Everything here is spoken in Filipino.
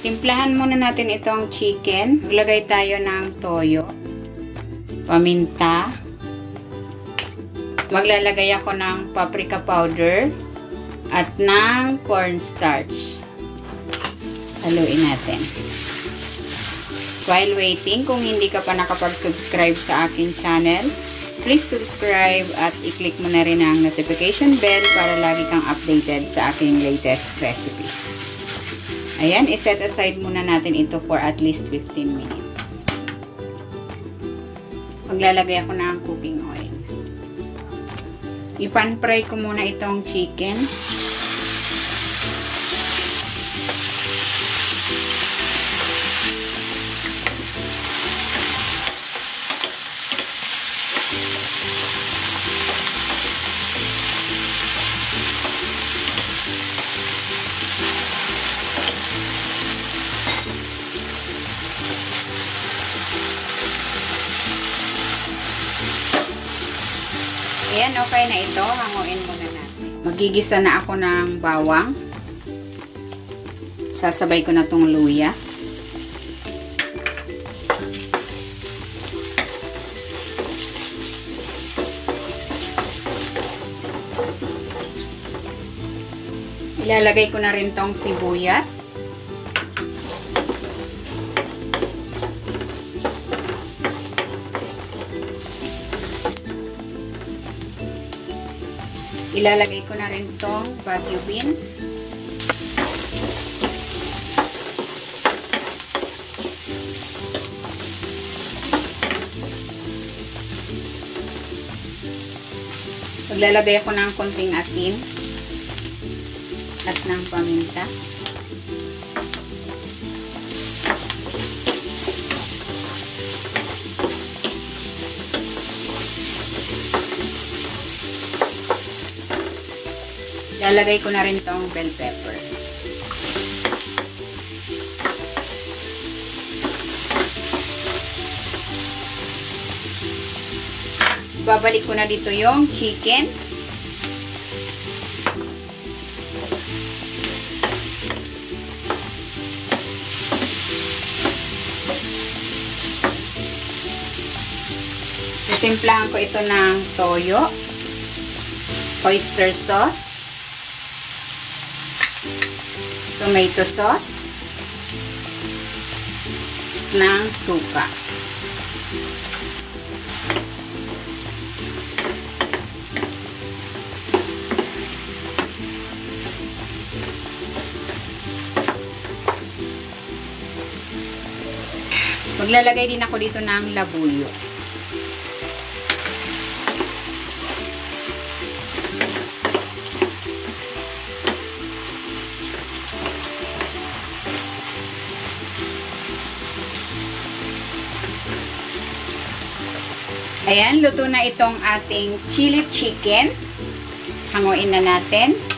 Timplahan muna natin itong chicken. Maglagay tayo ng toyo, paminta. Maglalagay ako ng paprika powder at ng cornstarch. Haluin natin. While waiting, kung hindi ka pa nakapag-subscribe sa aking channel, please subscribe at i-click mo na rin ang notification bell para lagi kang updated sa aking latest recipes. Ayan, iset aside muna natin ito for at least 15 minutes. Maglalagay ako ng cooking oil. Ipan-fry ko muna itong chicken. Ayan, okay na ito. Hanguin muna natin. Magigisa na ako ng bawang. Sasabay ko na itong luya. Ilalagay ko na rin itong sibuyas. Ilalagay ko na rin itong bagu beans. Maglalagay ako ng konting asin at ng paminta. Lalagay ko na rin tong bell pepper. Babalik ko na dito yung chicken. Titimplahan ko ito ng toyo, oyster sauce, tomato sauce, ng suka. Maglalagay din ako dito ng labuyo. Ayan, luto na itong ating chili chicken. Hanguin na natin.